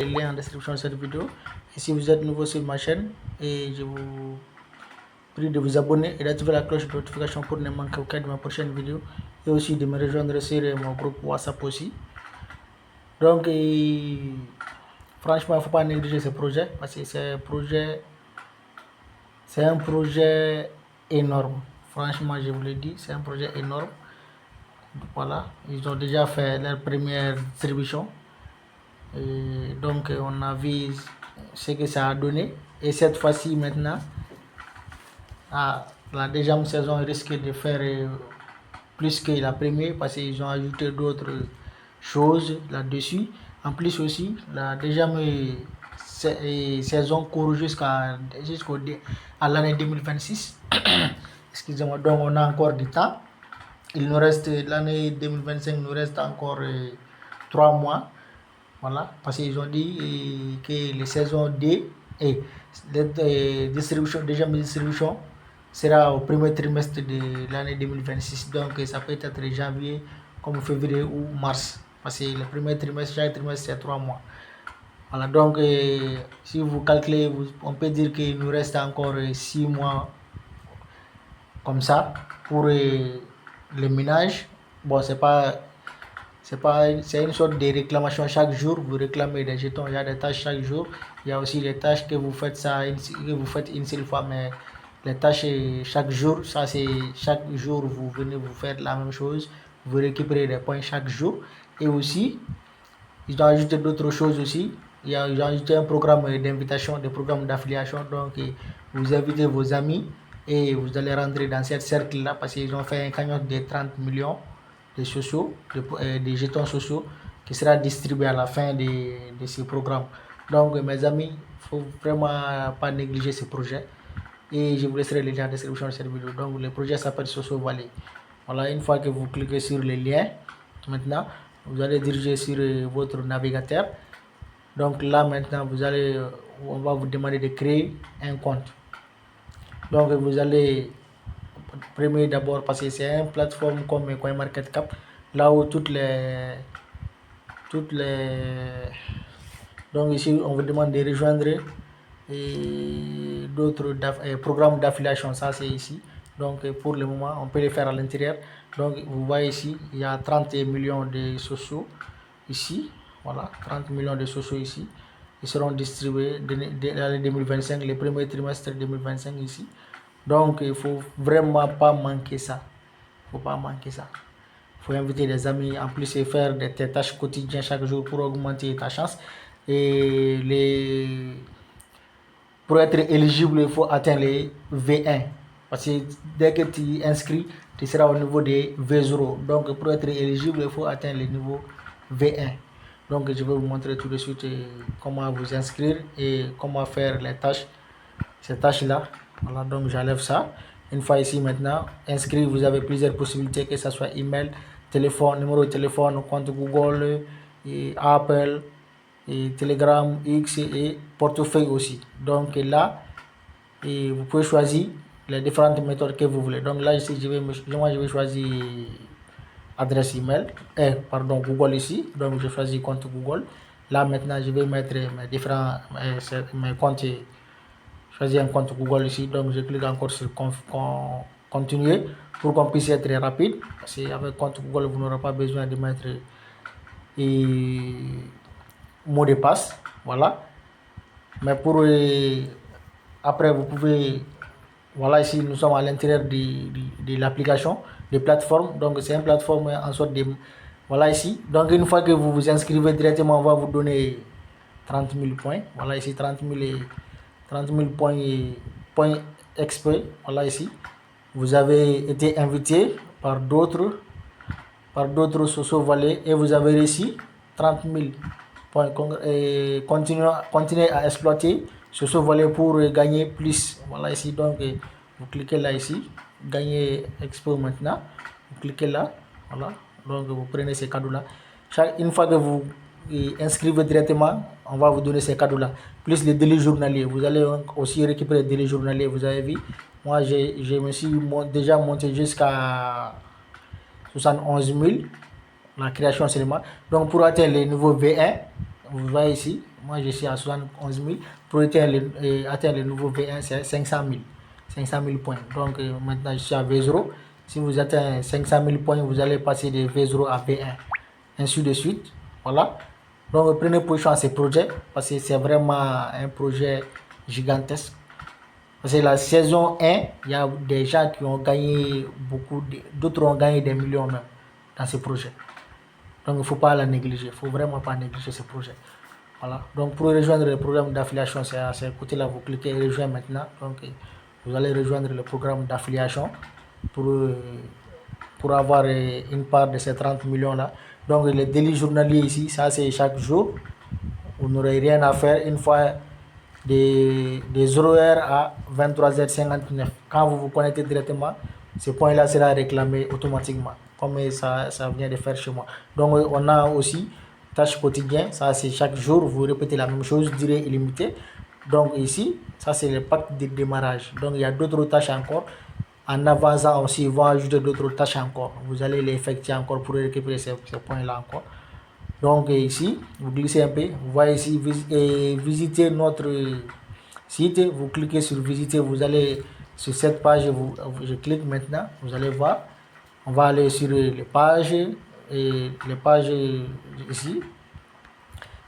les liens en description de cette vidéo. Et si vous êtes nouveau sur ma chaîne, et je vous prie de vous abonner et d'activer la cloche de notification pour ne manquer aucune de mes prochaines vidéos. Et aussi de me rejoindre sur mon groupe WhatsApp aussi. Donc, franchement, il ne faut pas négliger ce projet parce que c'est un projet énorme. Franchement, je vous le dis, c'est un projet énorme. Voilà, ils ont déjà fait leur première distribution. Et donc, on a vu ce que ça a donné. Et cette fois-ci, maintenant, la deuxième saison risque de faire plus que la première parce qu'ils ont ajouté d'autres choses là-dessus. En plus aussi, la deuxième saison court jusqu'à l'année 2026. Excusez-moi, donc on a encore du temps. Il nous reste l'année 2025, il nous reste encore 3 mois. Voilà, parce qu'ils ont dit que les saisons D et deuxième distribution sera au premier trimestre de l'année 2026. Donc ça peut être janvier, comme février ou mars. Parce que le premier trimestre, chaque trimestre, c'est 3 mois. Voilà, donc si vous calculez, on peut dire qu'il nous reste encore 6 mois comme ça pour les ménages. Bon, c'est une sorte de réclamation chaque jour. Vous réclamez des jetons, il y a des tâches chaque jour. Il y a aussi des tâches que vous faites une seule fois, mais les tâches chaque jour, ça c'est chaque jour vous venez vous faire la même chose. Vous récupérez des points chaque jour. Et aussi, ils ont ajouté d'autres choses aussi. Ils ont ajouté un programme d'invitation, des programmes d'affiliation. Donc, vous invitez vos amis et vous allez rentrer dans ce cercle-là parce qu'ils ont fait un cagnotte de 30 millions de sociaux, des jetons sociaux qui sera distribué à la fin de ce programme. Donc, mes amis, il ne faut vraiment pas négliger ce projet. Et je vous laisserai les liens en description de cette vidéo. Donc, le projet s'appelle Soso Valley. Voilà, une fois que vous cliquez sur les liens, maintenant, vous allez diriger sur votre navigateur. Donc là, maintenant, on va vous demander de créer un compte. Donc, vous allez premier d'abord parce que c'est une plateforme comme CoinMarketCap, là où toutes les donc ici on vous demande de rejoindre d'autres programmes d'affiliation. Ça c'est ici. Donc pour le moment on peut les faire à l'intérieur. Donc vous voyez ici il y a 30 millions de sociaux ici. Voilà, 30 millions de sociaux ici. Ils seront distribués dès l'année 2025, le premier trimestre 2025 ici. Donc, il ne faut vraiment pas manquer ça. Il ne faut pas manquer ça. Il faut inviter des amis, en plus, et faire des tâches quotidiennes chaque jour pour augmenter ta chance. Et pour être éligible, il faut atteindre les V1. Parce que dès que tu inscris, tu seras au niveau des V0. Donc, pour être éligible, il faut atteindre le niveau V1. Donc, je vais vous montrer tout de suite comment vous inscrire et comment faire les tâches, ces tâches-là. Voilà, donc j'enlève ça. Une fois ici maintenant, inscrit, vous avez plusieurs possibilités, que ce soit email, téléphone, numéro de téléphone, compte Google, et Apple, et Telegram, X et portefeuille aussi. Donc là, et vous pouvez choisir les différentes méthodes que vous voulez. Donc là, ici, moi, je vais choisir adresse email, pardon, Google ici. Donc je choisis compte Google. Là maintenant, je vais mettre mes différents mes comptes. Choisir un compte Google ici, donc je clique encore sur continuer pour qu'on puisse être rapide. Parce qu'avec compte Google, vous n'aurez pas besoin de mettre mot de passe. Voilà. Mais pour après, vous pouvez. Voilà, ici nous sommes à l'intérieur de l'application, de plateforme. Donc c'est une plateforme en sorte de. Voilà ici. Donc une fois que vous vous inscrivez directement, on va vous donner 30 000 points. Voilà ici 30 000 points XP. Voilà ici. Vous avez été invité par d'autres Soso Valley et vous avez réussi 30 000 points. Continuez à exploiter Soso Valley pour gagner plus. Voilà ici. Donc vous cliquez là ici. Gagner XP maintenant. Vous cliquez là. Voilà. Donc vous prenez ces cadeaux là. Une fois que vous inscrivez directement, on va vous donner ces cadeaux-là. Plus les délais journaliers. Vous allez aussi récupérer les délais journaliers. Vous avez vu, moi, je me suis déjà monté jusqu'à 71 000, la création seulement. Donc, pour atteindre les niveaux V1, vous voyez ici, moi je suis à 71 000. Pour atteindre le nouveau V1, c'est 500 000. 500 000 points. Donc maintenant je suis à V0. Si vous atteignez 500 000 points, vous allez passer de V0 à V1. Ainsi de suite. Voilà. Donc prenez position à ce projet parce que c'est vraiment un projet gigantesque. Parce que la saison 1, il y a des gens qui ont gagné beaucoup, d'autres ont gagné des millions même dans ce projet. Donc il ne faut pas la négliger, il ne faut vraiment pas négliger ce projet. Voilà. Donc pour rejoindre le programme d'affiliation, c'est à ce côté-là, vous cliquez rejoindre maintenant. Donc vous allez rejoindre le programme d'affiliation pour avoir une part de ces 30 millions-là. Donc le délit journalier ici, ça c'est chaque jour. Vous n'aurez rien à faire une fois de 0h à 23h59. Quand vous vous connectez directement, ce point-là sera réclamé automatiquement, comme ça vient de faire chez moi. Donc on a aussi tâches quotidiennes, ça c'est chaque jour, vous répétez la même chose, durée illimitée. Donc ici, ça c'est le pack de démarrage. Donc il y a d'autres tâches encore. En avançant aussi, ils vont ajouter d'autres tâches encore. Vous allez les effectuer encore pour récupérer ces points-là encore. Donc ici, vous glissez un peu, vous voyez ici, visiter notre site, vous cliquez sur visiter, vous allez sur cette page, je clique maintenant, vous allez voir, on va aller sur les pages, et les pages ici,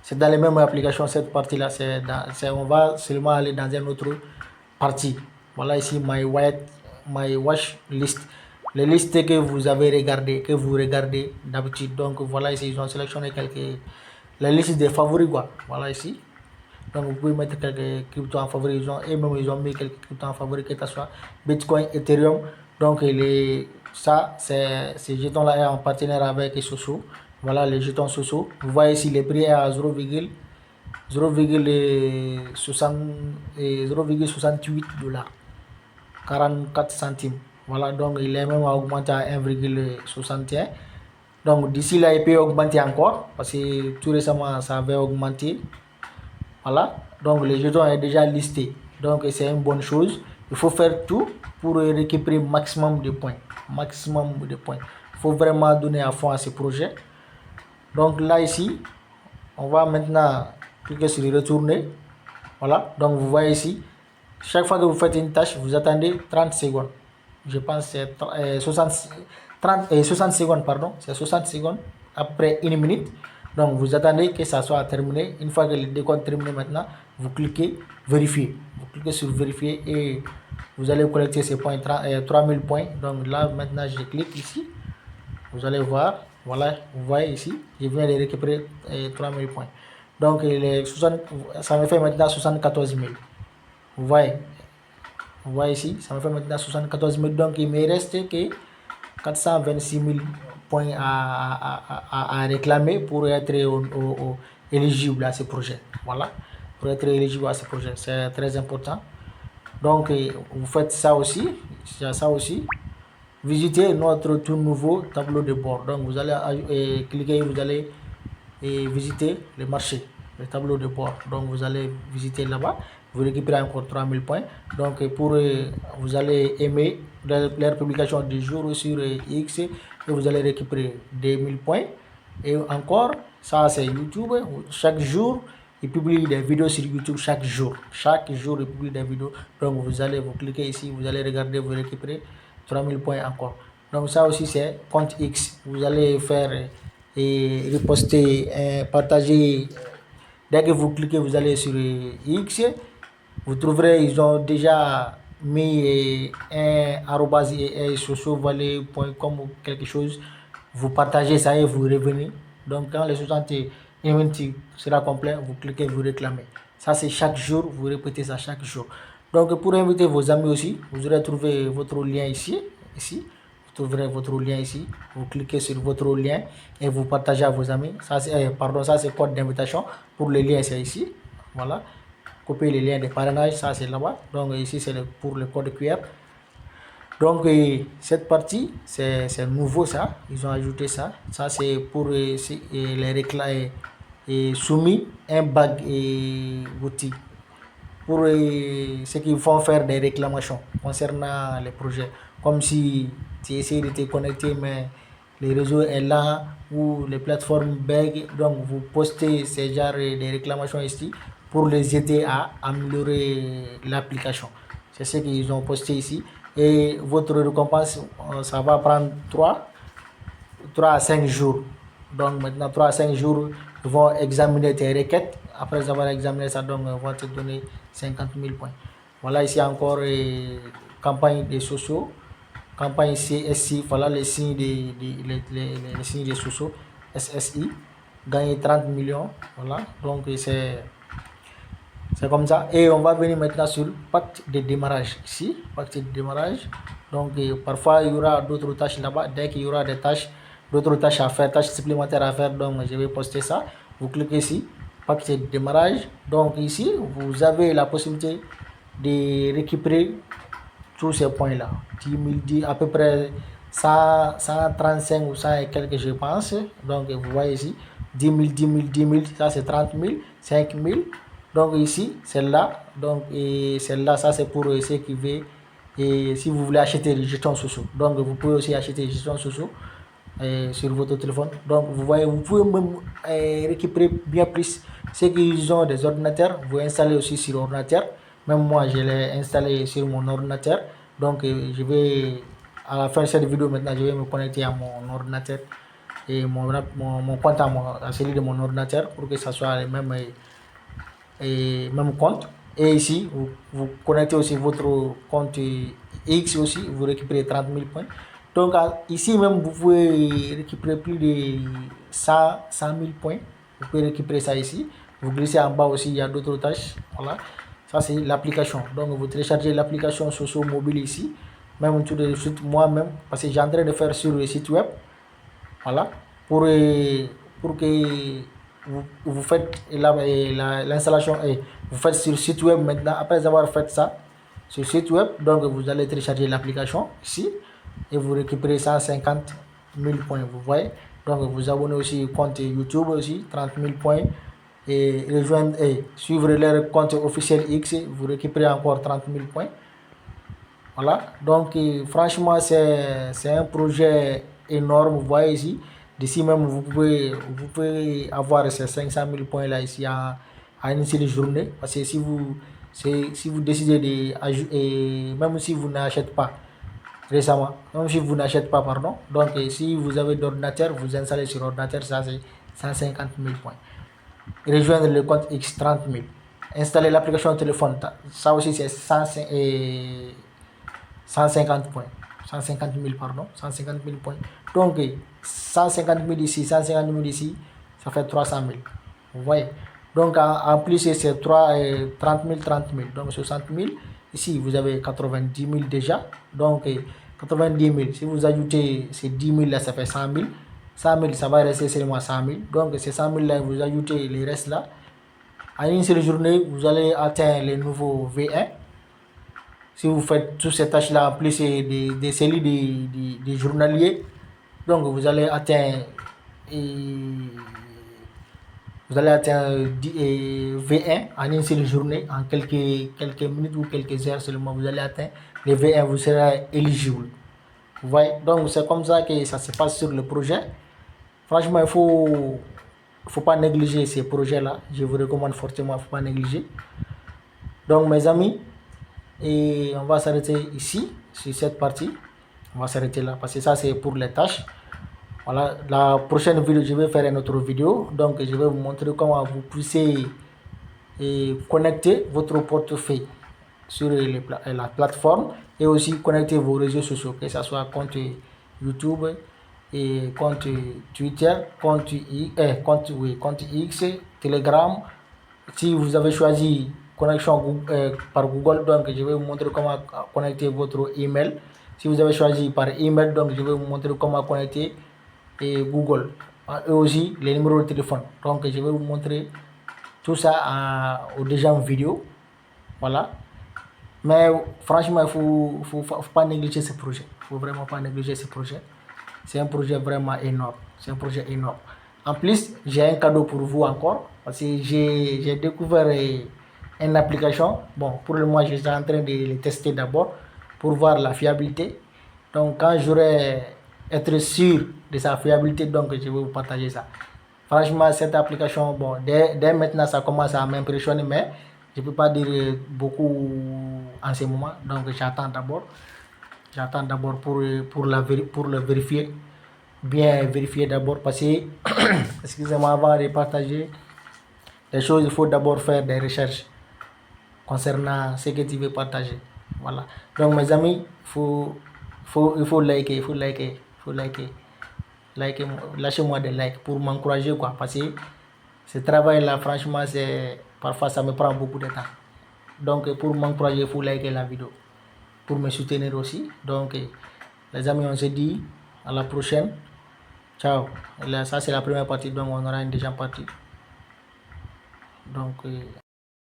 c'est dans les mêmes applications, cette partie-là, on va seulement aller dans une autre partie. Voilà ici, my watch list. Les listes que vous avez regardées, que vous regardez d'habitude. Donc voilà ici, ils ont sélectionné la liste des favoris quoi. Voilà ici. Donc vous pouvez mettre quelques cryptos en favoris. Ils ont mis quelques cryptos en favoris, que ce soit Bitcoin, Ethereum. Donc ces jetons-là est en partenaire avec Soso. Voilà les jetons Soso. Vous voyez ici, les prix est à 0,68 $, 44 centimes. Voilà, donc il est même augmenté à 1,61. Donc d'ici là, il peut augmenter encore parce que tout récemment, ça avait augmenté. Voilà, donc les jetons est déjà listé. Donc c'est une bonne chose. Il faut faire tout pour récupérer maximum de points. Maximum de points. Il faut vraiment donner à fond à ce projet. Donc là, ici, on va maintenant cliquer sur retourner. Voilà, donc vous voyez ici, chaque fois que vous faites une tâche, vous attendez 30 secondes. Je pense que c'est 60 secondes, pardon. C'est 60 secondes après une minute. Donc vous attendez que ça soit terminé. Une fois que le décompte est terminé maintenant, vous cliquez vérifier. Vous cliquez sur vérifier et vous allez collecter ces points, 3000 points. Donc là maintenant je clique ici. Vous allez voir, voilà, vous voyez ici, je viens de récupérer 3000 points. Donc ça me fait maintenant 74 000. Vous voyez ici, ça me fait maintenant 74 000. Donc il me reste que 426 000 points à réclamer pour être éligible à ce projet. Voilà, pour être éligible à ce projet, c'est très important. Donc vous faites ça aussi, visitez notre tout nouveau tableau de bord. Donc vous allez cliquer, vous allez visiter le marché, le tableau de bord. Donc vous allez visiter là-bas, vous récupérez encore 3000 points. Donc vous allez aimer leur publication du jour sur X et vous allez récupérer 2000 points. Et encore, ça c'est YouTube. Chaque jour, il publie des vidéos sur YouTube chaque jour. Chaque jour, il publie des vidéos. Donc vous cliquez ici, vous allez regarder, vous récupérez 3000 points encore. Donc ça aussi c'est compte X. Vous allez faire et reposter, partager. Dès que vous cliquez, vous allez sur X. Vous trouverez, ils ont déjà mis un arrobase sociovalet.com ou quelque chose. Vous partagez ça et vous revenez. Donc quand les 60 minutes sera complet, vous cliquez, vous réclamez. Ça c'est chaque jour, vous répétez ça chaque jour. Donc pour inviter vos amis aussi, vous aurez trouvé votre lien ici. Vous trouverez votre lien ici. Vous cliquez sur votre lien et vous partagez à vos amis. Ça c'est code d'invitation. Pour le lien, c'est ici. Voilà. Copier les liens de parrainage, ça c'est là-bas. Donc ici c'est pour le code QR. Donc cette partie, c'est nouveau ça. Ils ont ajouté ça. Ça c'est pour les réclamer et soumis un bug et outil pour ceux qui vont faire des réclamations concernant les projets. Comme si tu essaies de te connecter, mais le réseau est lent ou les plateformes bug. Donc, vous postez ces genres de réclamations ici pour les aider à améliorer l'application. C'est ce qu'ils ont posté ici. Et votre récompense, ça va prendre 3 à 5 jours. Donc, maintenant, 3 à 5 jours, ils vont examiner tes requêtes. Après avoir examiné ça, donc, ils vont te donner 50 000 points. Voilà ici encore campagne des sociaux. Campagne CSI, voilà les signes les signes des sociaux. SSI, gagner 30 millions. Voilà, donc c'est comme ça. Et on va venir maintenant sur le pacte de démarrage. Ici, pacte de démarrage. Donc, parfois, il y aura d'autres tâches là-bas. Dès qu'il y aura des tâches, d'autres tâches à faire, tâches supplémentaires à faire, donc je vais poster ça. Vous cliquez ici, pacte de démarrage. Donc, ici, vous avez la possibilité de récupérer tous ces points-là. 10 000, à peu près 135 ou 100 et quelques, je pense. Donc, vous voyez ici, 10 000, 10 000, 10 000, ça c'est 30 000, 5 000. Donc ici, celle-là, donc et celle-là, ça c'est pour ceux qui veulent, et si vous voulez acheter des jetons sociaux. Donc vous pouvez aussi acheter des jetons sociaux sur votre téléphone. Donc vous voyez, vous pouvez même récupérer bien plus. Ceux qui ont des ordinateurs, vous installez aussi sur ordinateur. Même moi, je l'ai installé sur mon ordinateur. Donc je vais, à la fin de cette vidéo maintenant, je vais me connecter à mon ordinateur et mon compte à celui de mon ordinateur pour que ça soit le même compte. Et ici, vous connectez aussi votre compte X aussi, vous récupérez 30 000 points. Donc ici même, vous pouvez récupérer plus de 100 000 points. Vous pouvez récupérer ça ici. Vous glissez en bas aussi, il y a d'autres tâches. Voilà, ça c'est l'application. Donc vous téléchargez l'application Soso mobile ici. Même tout de suite moi-même, parce que j'ai en train de faire sur le site web. Voilà, pour que vous faites l'installation et vous faites sur le site web maintenant. Après avoir fait ça sur le site web, donc vous allez télécharger l'application ici et vous récupérez 150 000 points, vous voyez. Donc vous abonnez aussi au compte YouTube aussi, 30 000 points, et rejoindre et suivre leur compte officiel X, vous récupérez encore 30 000 points. Voilà, donc franchement c'est un projet énorme, vous voyez ici. D'ici même, vous pouvez avoir ces 500 000 points là ici à une seule journée. Parce que si vous décidez de, même si vous n'achetez pas récemment, même si vous n'achetez pas, pardon, donc si vous avez d'ordinateur, vous installez sur ordinateur, ça c'est 150 000 points. Rejoindre le compte X, 30 000. Installer l'application téléphone, ça aussi c'est 150 points. 150 000, pardon, 150 000 points. Donc, 150 000 ici, 150 000 ici, ça fait 300 000. Vous voyez. Donc, en plus, c'est 30 000, 30 000. Donc, 60 000. Ici, vous avez 90 000 déjà. Donc, 90 000. Si vous ajoutez ces 10 000 là, ça fait 100 000. 100 000, ça va rester seulement 100 000. Donc, ces 100 000 là, vous ajoutez les restes là. En une seule journée, vous allez atteindre les nouveaux V1. Si vous faites toutes ces tâches-là, en plus des cellules des journaliers, donc vous allez atteindre V1 en une seule journée, en quelques minutes ou quelques heures seulement, vous allez atteindre les V1, vous serez éligible. Vous voyez, donc c'est comme ça que ça se passe sur le projet. Franchement, il faut pas négliger ces projets-là. Je vous recommande fortement, il ne faut pas négliger. Donc mes amis, et on va s'arrêter ici, sur cette partie. On va s'arrêter là, parce que ça c'est pour les tâches. Voilà, la prochaine vidéo, je vais faire une autre vidéo. Donc, je vais vous montrer comment vous puissiez connecter votre portefeuille sur la plateforme et aussi connecter vos réseaux sociaux, que ce soit compte YouTube et compte Twitter, compte X, Telegram. Si vous avez choisi connexion par Google, donc je vais vous montrer comment connecter votre email. Si vous avez choisi par email, donc je vais vous montrer comment connecter Google et aussi les numéros de téléphone. Donc je vais vous montrer tout ça déjà en vidéo. Voilà. Mais franchement, il faut pas négliger ce projet. Il faut vraiment pas négliger ce projet. C'est un projet vraiment énorme. C'est un projet énorme. En plus, j'ai un cadeau pour vous encore. Parce que j'ai découvert une application. Bon, pour le moment, je suis en train de le tester d'abord pour voir la fiabilité. Donc, quand j'aurai être sûr de sa fiabilité, donc je vais vous partager ça. Franchement, cette application, bon, dès maintenant, ça commence à m'impressionner, mais je ne peux pas dire beaucoup en ce moment. Donc, j'attends d'abord. J'attends d'abord pour le vérifier. Bien vérifier d'abord parce que, excusez-moi, avant de partager les choses, il faut d'abord faire des recherches concernant ce que tu veux partager. Voilà. Donc, mes amis, il faut liker, il faut liker, il faut liker. Lâchez-moi des likes pour m'encourager, quoi. Parce que ce travail-là, franchement, parfois, ça me prend beaucoup de temps. Donc, pour m'encourager, il faut liker la vidéo. Pour me soutenir aussi. Donc, les amis, on se dit à la prochaine. Ciao. Là, ça, c'est la première partie, donc on aura une deuxième partie. Donc,